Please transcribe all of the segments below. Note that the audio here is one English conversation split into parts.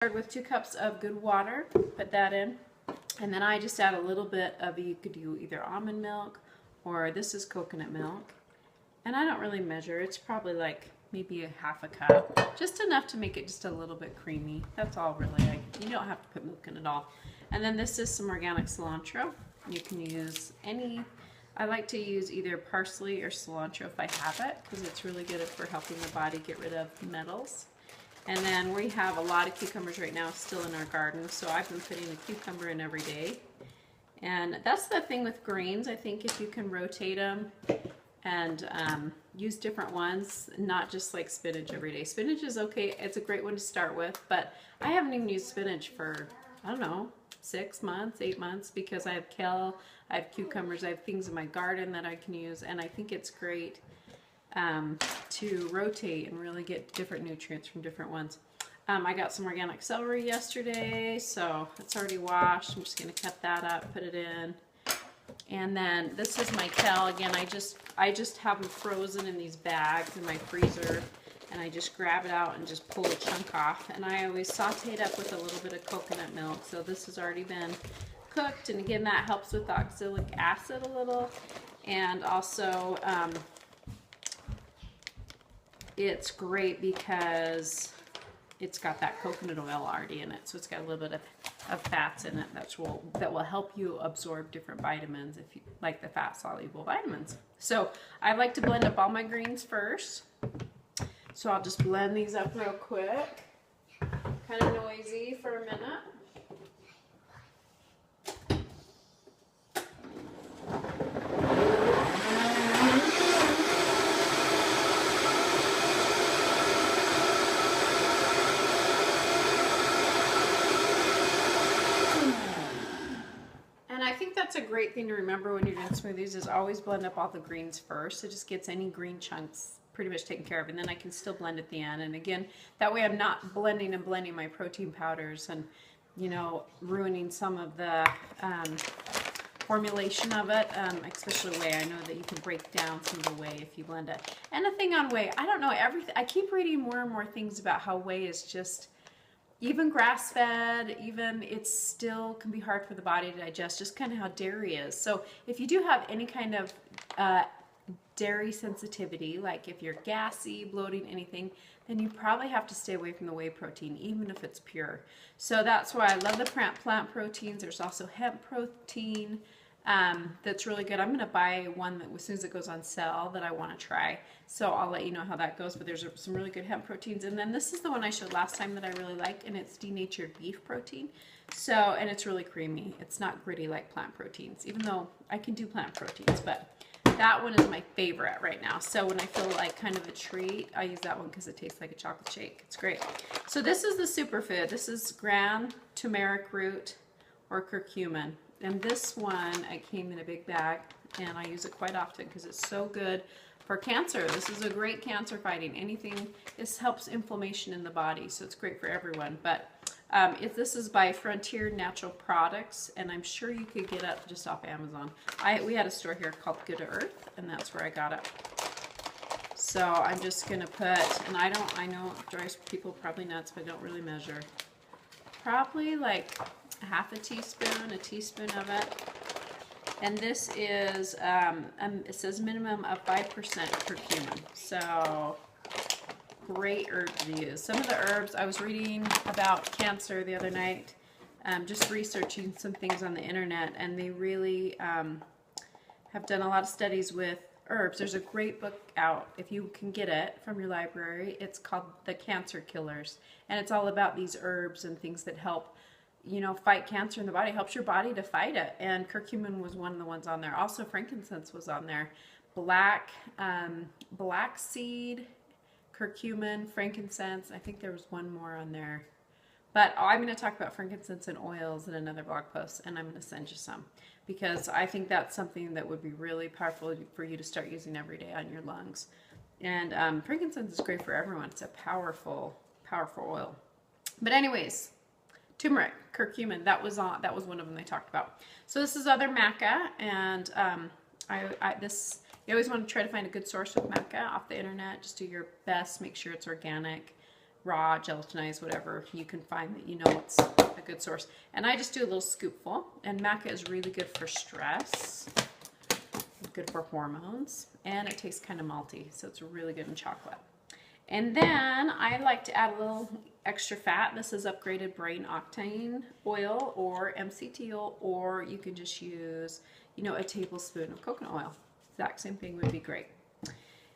Start with 2 cups of good water, put that in, and then I just add a little bit of, you could do either almond milk or this is coconut milk, and I don't really measure, it's probably like maybe a half a cup, just enough to make it just a little bit creamy. That's all really. You don't have to put milk in at all. And then this is some organic cilantro. You can use any, I like to use either parsley or cilantro if I have it, because it's really good for helping the body get rid of metals. And then we have a lot of cucumbers right now still in our garden, so I've been putting a cucumber in every day. And that's the thing with greens. I think if you can rotate them and use different ones, not just like spinach every day. Spinach is okay, it's a great one to start with, but I haven't even used spinach for, I don't know, 6 months, 8 months, because I have kale, I have cucumbers, I have things in my garden that I can use, and I think it's great to rotate and really get different nutrients from different ones. I got some organic celery yesterday, so it's already washed. I'm just going to cut that up, put it in. And then this is my kale. Again, I just have them frozen in these bags in my freezer, and I just grab it out and just pull a chunk off. And I always saute it up with a little bit of coconut milk. So this has already been cooked, and again, that helps with the oxalic acid a little, and also it's great because it's got that coconut oil already in it, so it's got a little bit of fats in it that will help you absorb different vitamins, if you like the fat soluble vitamins. So I like to blend up all my greens first. So I'll just blend these up real quick. Kind of noisy for a minute. That's a great thing to remember when you're doing smoothies, is always blend up all the greens first. It just gets any green chunks pretty much taken care of, and then I can still blend at the end. And again, that way I'm not blending my protein powders and, you know, ruining some of the formulation of it, especially whey. I know that you can break down some of the whey if you blend it. And the thing on whey, I don't know, I keep reading more and more things about how whey is just, even grass-fed, even it still can be hard for the body to digest, just kind of how dairy is. So if you do have any kind of dairy sensitivity, like if you're gassy, bloating, anything, then you probably have to stay away from the whey protein, even if it's pure. So that's why I love the plant proteins. There's also hemp protein that's really good. I'm going to buy one that as soon as it goes on sale that I want to try. So I'll let you know how that goes, but there's some really good hemp proteins. And then this is the one I showed last time that I really liked, and it's denatured beef protein. So, and it's really creamy. It's not gritty like plant proteins, even though I can do plant proteins, but that one is my favorite right now. So when I feel like kind of a treat, I use that one because it tastes like a chocolate shake. It's great. So this is the superfood. This is ground turmeric root or curcumin. And this one, I came in a big bag, and I use it quite often because it's so good for cancer. This is a great cancer fighting. Anything, this helps inflammation in the body, so it's great for everyone. But this is by Frontier Natural Products, and I'm sure you could get it just off Amazon. We had a store here called Good Earth, and that's where I got it. So I'm just gonna put, and I know it drives people probably nuts, but I don't really measure. Probably like half a teaspoon of it. And this is, it says minimum of 5% curcumin. So great herb to use. Some of the herbs, I was reading about cancer the other night, just researching some things on the internet, and they really have done a lot of studies with herbs. There's a great book out, if you can get it from your library. It's called The Cancer Killers, and it's all about these herbs and things that help, you know, fight cancer in the body, helps your body to fight it. And curcumin was one of the ones on there. Also frankincense was on there. Black seed, curcumin, frankincense. I think there was one more on there. But I'm going to talk about frankincense and oils in another blog post, and I'm going to send you some, because I think that's something that would be really powerful for you to start using every day on your lungs. And frankincense is great for everyone. It's a powerful, powerful oil. But anyways, turmeric, curcumin, that was one of them they talked about. So this is other maca, and you always want to try to find a good source of maca off the internet. Just do your best, make sure it's organic. raw, gelatinized, whatever you can find that you know it's a good source. And I just do a little scoopful. And Maca is really good for stress, good for hormones, and it tastes kind of malty, so it's really good in chocolate. And then I like to add a little extra fat. This is upgraded brain octane oil or MCT oil, or you can just use, you know, a tablespoon of coconut oil. Exact same thing would be great.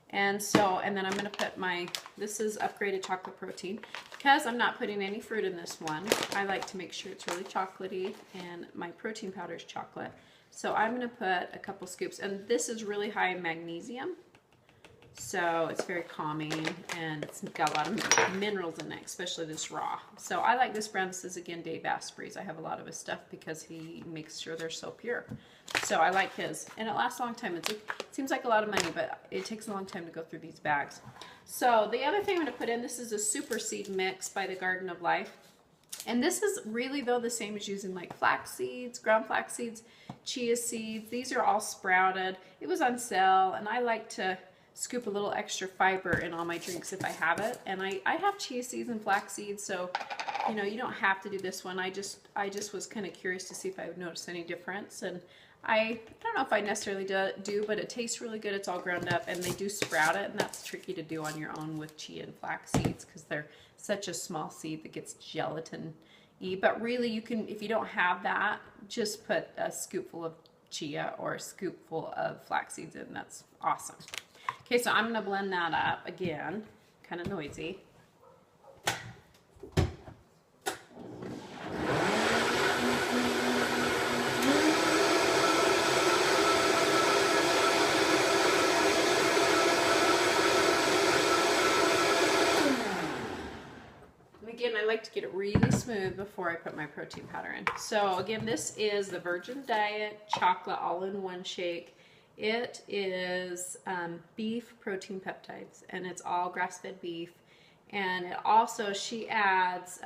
And so, and then I'm going to put my, this is upgraded chocolate protein. Because I'm not putting any fruit in this one, I like to make sure it's really chocolatey, and my protein powder is chocolate. So I'm going to put a couple scoops, and this is really high in magnesium. So it's very calming, and it's got a lot of minerals in it, especially this raw. So I like this brand. This is, again, Dave Asprey's. I have a lot of his stuff because he makes sure they're so pure. So I like his, and it lasts a long time. It seems like a lot of money, but it takes a long time to go through these bags. So the other thing I'm going to put in, this is a super seed mix by the Garden of Life. And this is really, though, the same as using like flax seeds, ground flax seeds, chia seeds. These are all sprouted. It was on sale, and I like to scoop a little extra fiber in all my drinks if I have it. And I have chia seeds and flax seeds, so you know, you don't have to do this one. I just was kind of curious to see if I would notice any difference. And I don't know if I necessarily do, but it tastes really good. It's all ground up, and they do sprout it, and that's tricky to do on your own with chia and flax seeds because they're such a small seed that gets gelatin-y. But really, you can, if you don't have that, just put a scoopful of chia or a scoopful of flax seeds in. That's awesome. Okay, so I'm going to blend that up again, kind of noisy. Again, I like to get it really smooth before I put my protein powder in. So again, this is the Virgin Diet Chocolate All-in-One Shake. It is beef protein peptides, and it's all grass-fed beef. And it also, she adds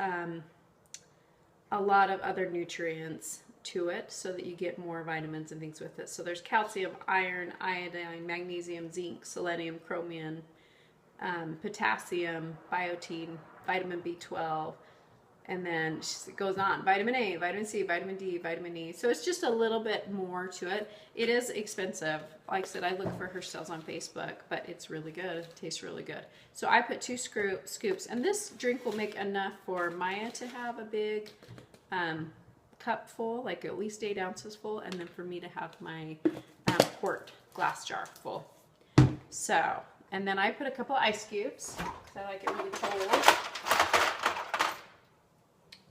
a lot of other nutrients to it so that you get more vitamins and things with it. So there's calcium, iron, iodine, magnesium, zinc, selenium, chromium, potassium, biotin, vitamin B12, and then it goes on. Vitamin A, vitamin C, vitamin D, vitamin E. So it's just a little bit more to it. It is expensive. Like I said, I look for her sales on Facebook, but it's really good. It tastes really good. So I put 2 scoops, and this drink will make enough for Maya to have a big cup full, like at least 8 ounces full, and then for me to have my quart glass jar full. So, and then I put a couple ice cubes because I like it really cold.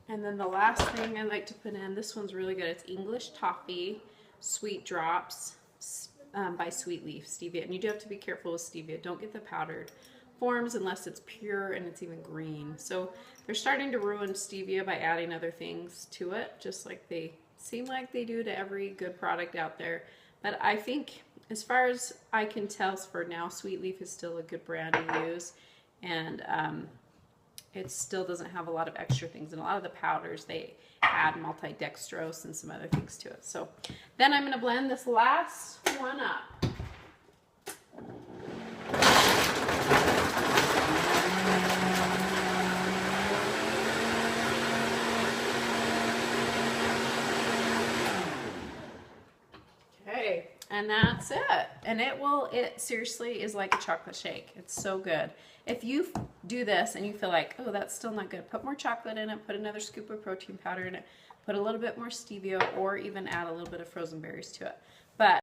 And then the last thing I like to put in, this one's really good. It's English Toffee Sweet Drops by Sweet Leaf Stevia. And you do have to be careful with stevia. Don't get the powdered forms unless it's pure and it's even green. So they're starting to ruin stevia by adding other things to it, just like they seem like they do to every good product out there. But I think, as far as I can tell for now, Sweet Leaf is still a good brand to use. And it still doesn't have a lot of extra things. And a lot of the powders, they add multi-dextrose and some other things to it. So then I'm going to blend this last one up. Okay, and that's it. And it seriously is like a chocolate shake. It's so good. If you do this and you feel like, oh, that's still not good, put more chocolate in it, put another scoop of protein powder in it, put a little bit more stevia, or even add a little bit of frozen berries to it. But